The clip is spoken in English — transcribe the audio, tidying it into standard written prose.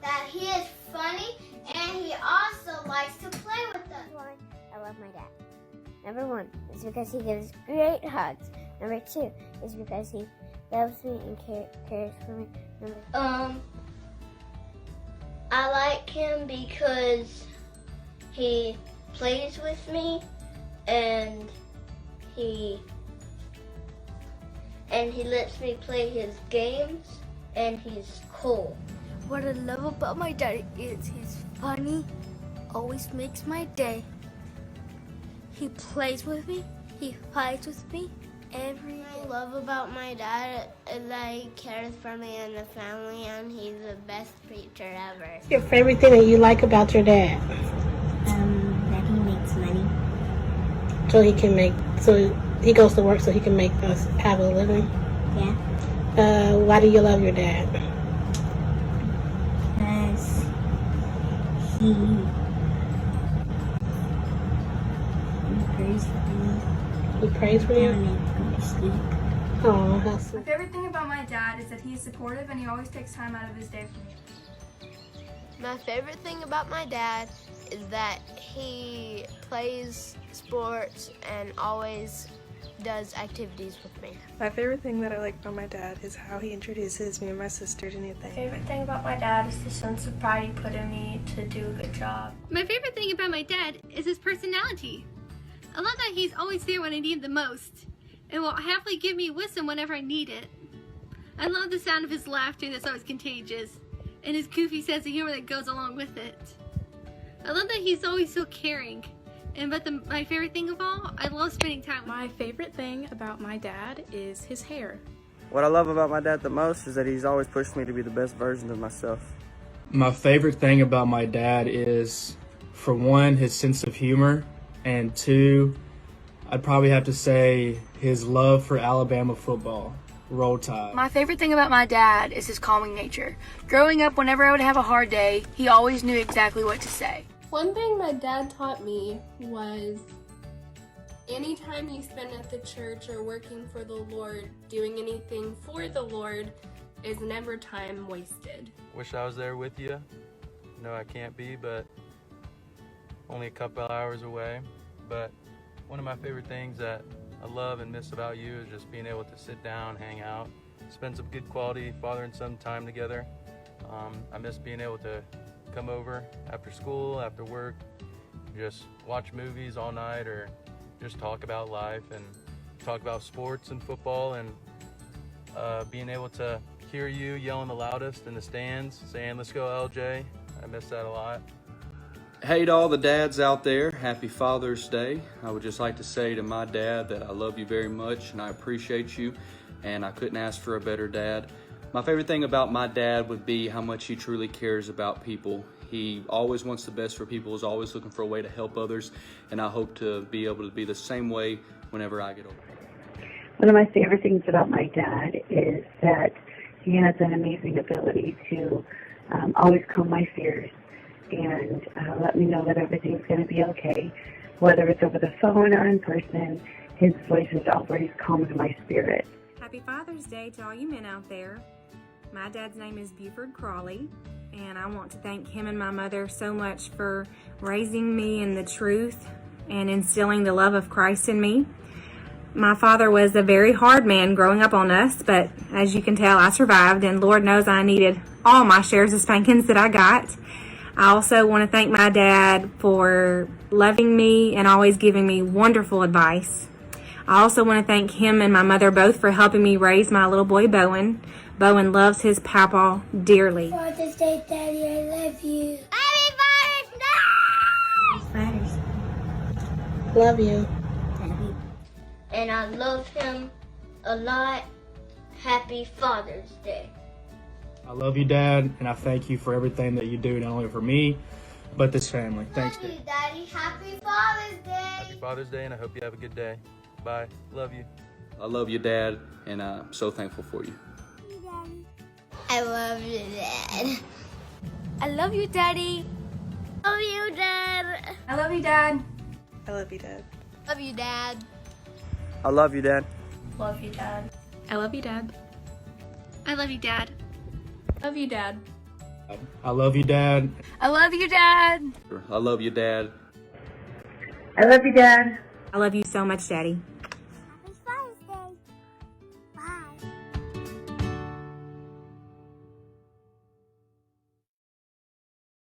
that he is funny and he also likes to play with us. I love my dad. Number 1 is because he gives great hugs. Number 2 is because he loves me and cares for me. I like him because he plays with me and he lets me play his games and he's cool. What I love about my dad is he's funny, always makes my day. He plays with me, he fights with me every day. What I love about my dad is that he cares for me and the family and he's the best preacher ever. What's your favorite thing that you like about your dad? That he makes money. So he goes to work so he can make us have a living? Yeah. Why do you love your dad? Because he prays for me. He prays for you? And I go to sleep. Oh, how sweet. My favorite thing about my dad is that he is supportive and he always takes time out of his day for me. My favorite thing about my dad is that he plays sports and always does activities with me. My favorite thing that I like about my dad is how he introduces me and my sister to new My things. favorite thing about my dad is the sense of pride he put in me to do a good job. My favorite thing about my dad is his personality. I love that he's always there when I need him the most and will happily give me wisdom whenever I need it. I love the sound of his laughter that's always contagious and his goofy sense of humor that goes along with it. I love that he's always so caring. My favorite thing of all, I love spending time with him. My favorite thing about my dad is his hair. What I love about my dad the most is that he's always pushed me to be the best version of myself. My favorite thing about my dad is, for one, his sense of humor, and 2, I'd probably have to say his love for Alabama football. Roll Tide. My favorite thing about my dad is his calming nature. Growing up, whenever I would have a hard day, he always knew exactly what to say. One thing my dad taught me was any time you spend at the church or working for the Lord, doing anything for the Lord is never time wasted. Wish I was there with you. No, I can't be, but only a couple hours away. But one of my favorite things that I love and miss about you is just being able to sit down, hang out, spend some good quality father and son time together. I miss being able to come over after school, after work, just watch movies all night or just talk about life and talk about sports and football, and being able to hear you yelling the loudest in the stands saying, "Let's go LJ." I miss that a lot. Hey to all the dads out there, happy Father's Day. I would just like to say to my dad that I love you very much and I appreciate you, and I couldn't ask for a better dad. My favorite thing about my dad would be how much he truly cares about people. He always wants the best for people, is always looking for a way to help others, and I hope to be able to be the same way whenever I get older. One of my favorite things about my dad is that he has an amazing ability to always calm my fears and let me know that everything's going to be okay. Whether it's over the phone or in person, his voice is always calming my spirit. Happy Father's Day to all you men out there. My dad's name is Buford Crawley, and I want to thank him and my mother so much for raising me in the truth and instilling the love of Christ in me. My father was a very hard man growing up on us, but as you can tell, I survived, and Lord knows I needed all my shares of spankings that I got. I also want to thank my dad for loving me and always giving me wonderful advice. I also want to thank him and my mother both for helping me raise my little boy, Bowen. Bowen loves his papa dearly. Father's Day, Daddy, I love you. Happy Father's Day! Love you. And I love him a lot. Happy Father's Day. I love you, Dad, and I thank you for everything that you do, not only for me, but this family. Thanks, Love you, Dad. Daddy. Happy Father's Day. Happy Father's Day, and I hope you have a good day. Bye. Love you. I love you, Dad, and I'm so thankful for you. I love you, Dad. I love you, Daddy. Love you, Dad. I love you, Dad. I love you, Dad. Love you, Dad. I love you, Dad. Love you, Dad. I love you, Dad. I love you, Dad. Love you, Dad. I love you, Dad. I love you, Dad. I love you, Dad. I love you, Dad. I love you so much, Daddy.